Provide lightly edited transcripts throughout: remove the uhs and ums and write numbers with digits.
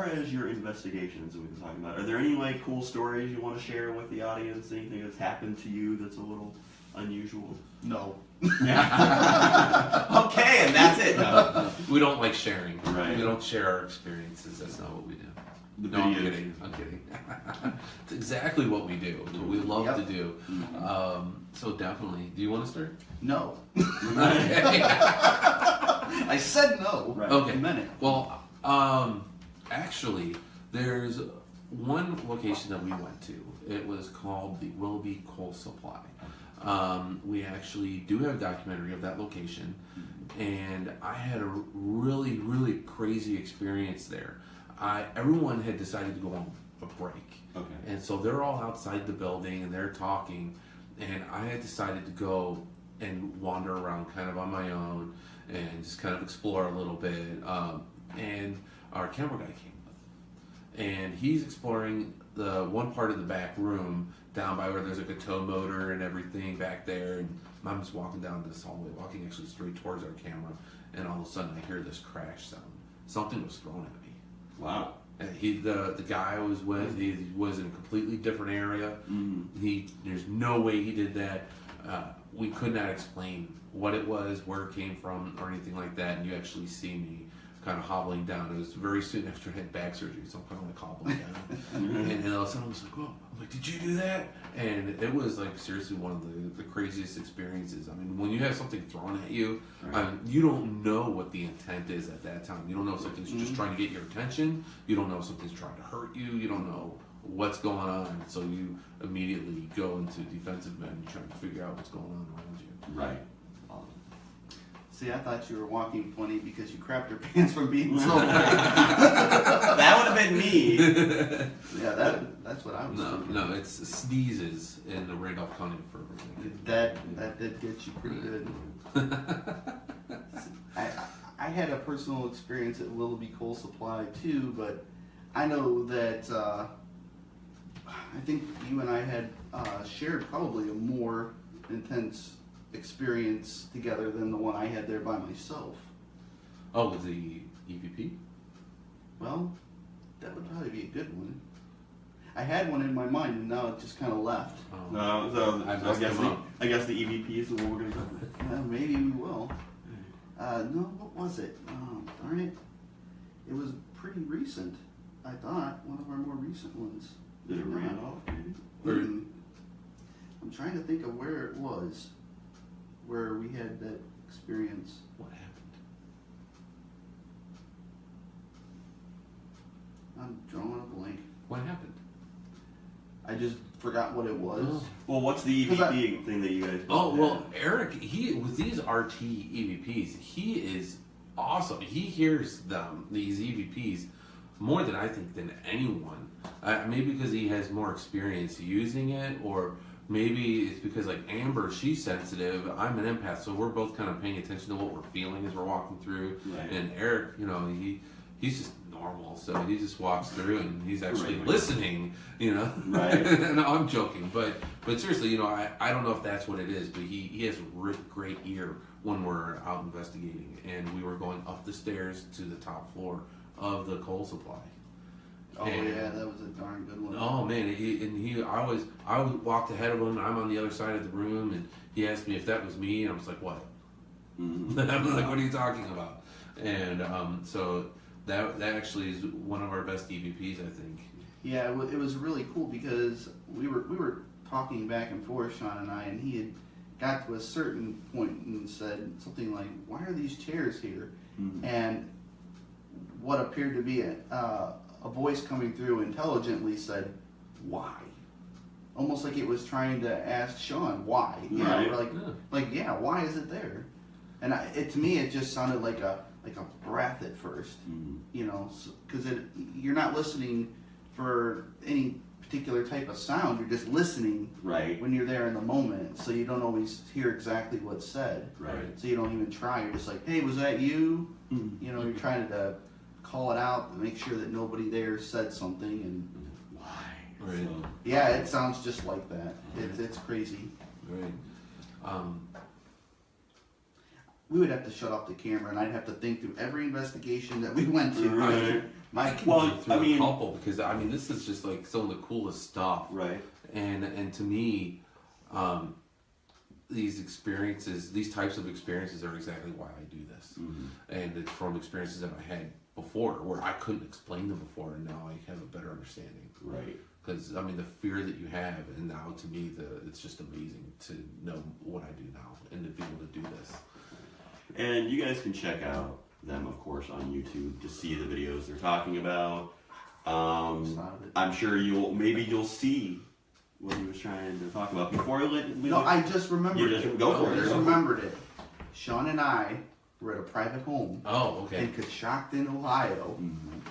as your investigations that we've been talking about, are there any like cool stories you want to share with the audience? Anything that's happened to you that's a little unusual? No. Yeah. Okay, and that's it. No. We don't like sharing. Right. We don't share our experiences. That's not what we do. The No, I'm videos. kidding. I'm kidding. It's exactly what we do. What we love to do. So definitely. Do you want to start? No. Okay. I said no. Right. Okay. I meant it. Well, actually, there's one location that we went to. It was called the Willoughby Coal Supply. We actually do have a documentary of that location, and I had a really, really crazy experience there. Everyone had decided to go on a break, Okay. and so they're all outside the building and they're talking, and I had decided to go and wander around kind of on my own and just kind of explore a little bit. And our camera guy came with, and he's exploring the one part of the back room down by where there's like a tow motor and everything back there. And I'm just walking down this hallway, walking actually straight towards our camera, and all of a sudden I hear this crash sound. Something was thrown at me. Wow. And the guy I was with, he was in a completely different area. There's no way he did that. We could not explain what it was, where it came from, or anything like that. And you actually see me kind of hobbling down. It was very soon after I had back surgery, so I'm kind of like hobbling down. and all of a sudden I was like, "Whoa!" I'm like, "Did you do that?" And it was like seriously one of the craziest experiences. I mean, when you have something thrown at you, you don't know what the intent is at that time. You don't know if something's just trying to get your attention. You don't know if something's trying to hurt you. You don't know what's going on. So you immediately go into defensive mode and trying to figure out what's going on around you. Right. See, I thought you were walking funny because you crapped your pants from being so That would have been me. Yeah, that's what I was thinking. No, it's sneezes in the Randolph County for everything. That did get you pretty good. I had a personal experience at Willoughby Coal Supply too, but I know that I think you and I had shared probably a more intense experience together than the one I had there by myself. Oh, with the EVP? Well, that would probably be a good one. I had one in my mind and now it just kind of left. No, so messed them up. I guess the EVP is the one we're going to go with. Well, maybe we will. No, what was it? Darn it. It was pretty recent, I thought. One of our more recent ones. Did it ran off? Hmm. I'm trying to think of where it was, where we had that experience. What happened? I'm drawing a blank. What happened? I just forgot what it was. Oh. Well, what's the EVP thing that you guys? Oh, well, Eric, with these RT EVPs, he is awesome. He hears these EVPs, more than I think than anyone. Maybe because he has more experience using it, or maybe it's because like Amber, she's sensitive. I'm an empath, so we're both kind of paying attention to what we're feeling as we're walking through. Right. And Eric, he's just normal, so he just walks through and he's actually Right. listening. Right. No, I'm joking, but seriously, I don't know if that's what it is, but he has a great ear when we're out investigating, and we were going up the stairs to the top floor of the coal supply. Oh yeah, that was a darn good one. Oh man, I walked ahead of him. I'm on the other side of the room, and he asked me if that was me, and I was like, "What?" Mm-hmm. I'm like, "What are you talking about?" And so that actually is one of our best EVPs, I think. Yeah, it was really cool because we were talking back and forth, Shawn and I, and he had got to a certain point and said something like, "Why are these chairs here?" Mm-hmm. And what appeared to be a voice coming through intelligently said, "Why?" Almost like it was trying to ask Shawn why. You know, Right. we're like, yeah, why is it there? And to me, it just sounded like a breath at first. Mm-hmm. Because you're not listening for any particular type of sound. You're just listening Right. when you're there in the moment. So you don't always hear exactly what's said. Right. So you don't even try. You're just like, "Hey, was that you?" Mm-hmm. You're trying to call it out to make sure that nobody there said something. And Why? Right. So, yeah, it sounds just like that. It's crazy. Right. We would have to shut off the camera, and I'd have to think through every investigation that we went to. Right. I can Well, go through I mean- a couple because I mean this is just like some of the coolest stuff. Right. And to me, these experiences, these types of experiences, are exactly why I do this. And it's from experiences that I had before where I couldn't explain them before, and now I have a better understanding. Right. Because I mean, the fear that you have, and now to me, it's just amazing to know what I do now and to be able to do this. And you guys can check out them, of course, on YouTube to see the videos they're talking about. I'm sure you'll see what he was trying to talk about before I just remembered You just go for it. I just remembered it. Shawn and I were at a private home Oh, okay. in Coshocton, Ohio.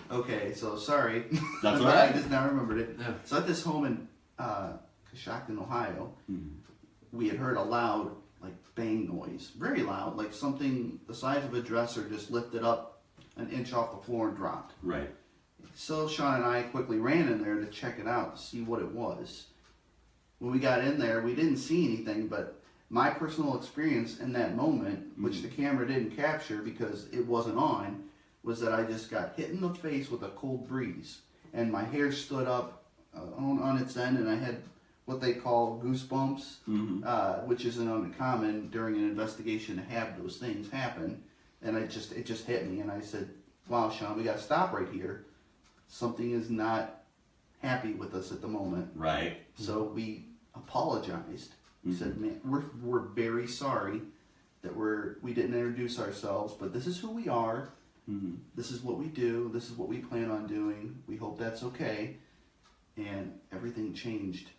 Okay, so sorry. That's but all right. I just now remembered it. Yeah. So at this home in Coshocton, Ohio, we had heard a loud, like, bang noise. Very loud, like something the size of a dresser just lifted up an inch off the floor and dropped. Right. So Shawn and I quickly ran in there to check it out to see what it was. When we got in there, we didn't see anything, but my personal experience in that moment, which the camera didn't capture because it wasn't on, was that I just got hit in the face with a cold breeze. And my hair stood up on its end, and I had what they call goosebumps, which isn't uncommon during an investigation to have those things happen. And it just hit me, and I said, wow, Shawn, we got to stop right here. Something is not happy with us at the moment. Right. So we apologized. We said, man, we're very sorry that we didn't introduce ourselves, but this is who we are. This is what we do. This is what we plan on doing. We hope that's okay. And everything changed.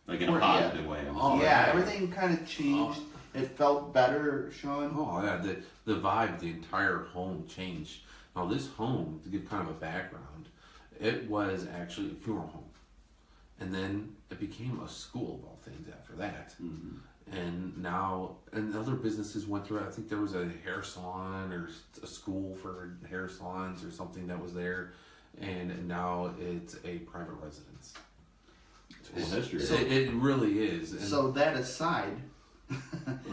Like in a positive way. Everything kind of changed. It felt better, Shawn. Oh yeah, the vibe, the entire home changed. Now this home, to give kind of a background, it was actually a funeral home, and then it became a school of all things after that. And now, and other businesses went through it. I think there was a hair salon or a school for hair salons or something that was there, and now it's a private residence. It's cool history. So- It really is. And So that aside,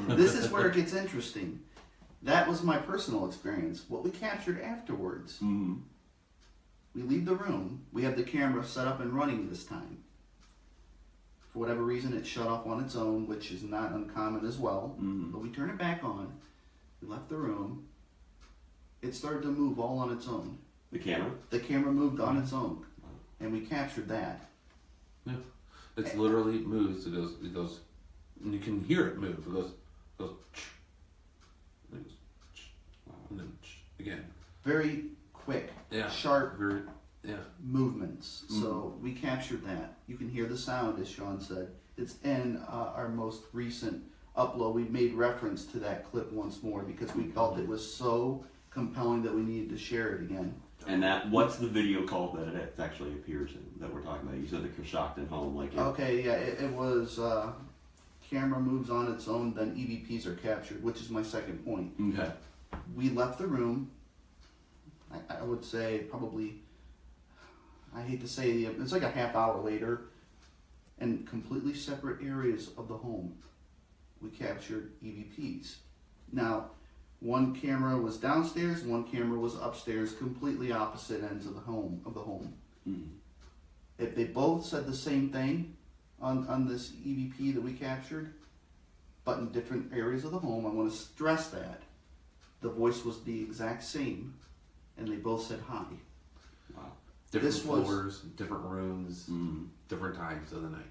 this is where it gets interesting. That was my personal experience. What we captured afterwards, we leave the room. We have the camera set up and running this time. For whatever reason, it shut off on its own, which is not uncommon as well. But we turn it back on. We left the room. It started to move all on its own. The camera? The camera moved on its own. And we captured that. Yeah, it's literally it moves. It goes, and you can hear it move. It goes, and it goes, and then again. Very quick, sharp movements. So we captured that. You can hear the sound, as Shawn said. It's in our most recent upload. We made reference to that clip once more because we felt it was so compelling that we needed to share it again. And what's the video called that it actually appears in that we're talking about? You said the Coshocton home, It was camera moves on its own, then EVPs are captured, which is my second point. Okay. We left the room. I would say probably, I hate to say, it's like a half hour later, in completely separate areas of the home, we captured EVPs. Now, one camera was downstairs, one camera was upstairs, completely opposite ends of the home. If they both said the same thing on this EVP that we captured, but in different areas of the home, I want to stress that the voice was the exact same, and they both said hi. Wow. Different floors, different rooms, different times of the night.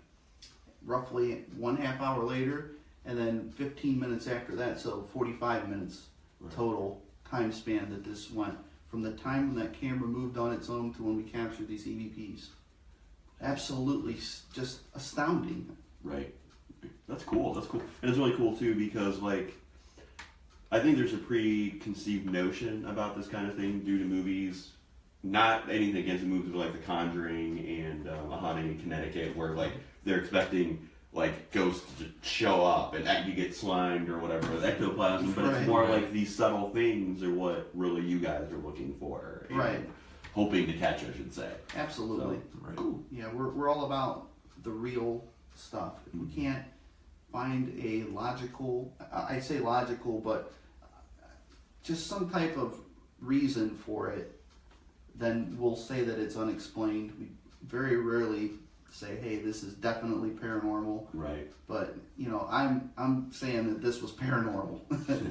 Roughly 1/2 hour later, and then 15 minutes after that, so 45 minutes total time span that this went from the time when that camera moved on its own to when we captured these EVPs. Absolutely just astounding. Right. That's cool. That's cool. And it's really cool too because I think there's a preconceived notion about this kind of thing due to movies. Not anything against the movies like The Conjuring and A Haunting in Connecticut, where they're expecting ghosts to show up and you get slimed or whatever with ectoplasm, but it's more like these subtle things are what really you guys are looking for, and hoping to catch, I should say. Absolutely. So, Yeah, we're all about the real stuff. If we can't find a logical, I say logical, but just some type of reason for it, then we'll say that it's unexplained. We very rarely say, hey, this is definitely paranormal. Right. But, you know, I'm saying that this was paranormal.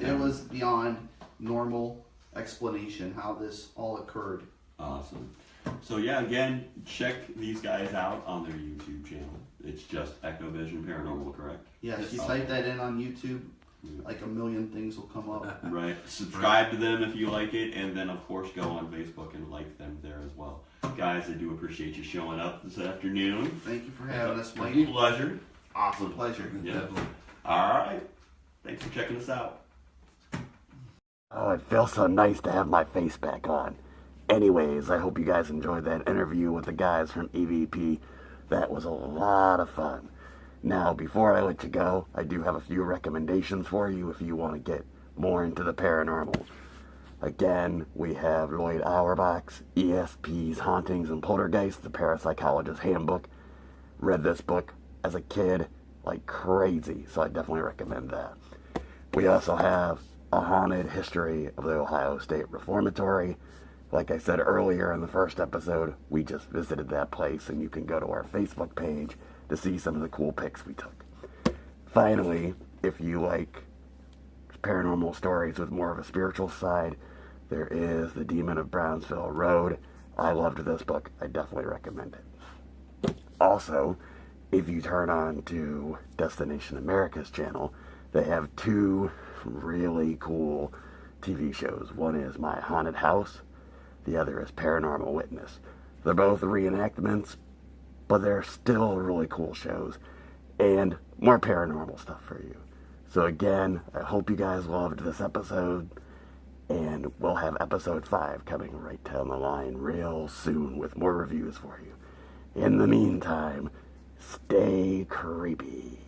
It was beyond normal explanation how this all occurred. Awesome. So yeah, again, check these guys out on their YouTube channel. It's just Echovision Paranormal, correct? Yes, you type that in on YouTube, like a million things will come up. Right. Subscribe to them if you like it, and then of course go on Facebook and like them there as well. Guys, I do appreciate you showing up this afternoon. Thank you for having us, Mike. Pleasure. Awesome. Pleasure. Yeah. All right. Thanks for checking us out. Oh, it feels so nice to have my face back on. Anyways, I hope you guys enjoyed that interview with the guys from EVP. That was a lot of fun. Now, before I let you go, I do have a few recommendations for you if you want to get more into the paranormal. Again, we have Lloyd Auerbach's ESP's Hauntings and Poltergeists, the Parapsychologist's Handbook. Read this book as a kid like crazy, so I definitely recommend that. We also have A Haunted History of the Ohio State Reformatory. Like I said earlier in the first episode, we just visited that place, and you can go to our Facebook page to see some of the cool pics we took. Finally, if you like paranormal stories with more of a spiritual side, there is The Demon of Brownsville Road. I loved this book. I definitely recommend it. Also, if you turn on to Destination America's channel, they have two really cool TV shows. One is My Haunted House. The other is Paranormal Witness. They're both reenactments, but they're still really cool shows and more paranormal stuff for you. So again, I hope you guys loved this episode, and we'll have episode 5 coming right down the line real soon with more reviews for you. In the meantime, stay creepy.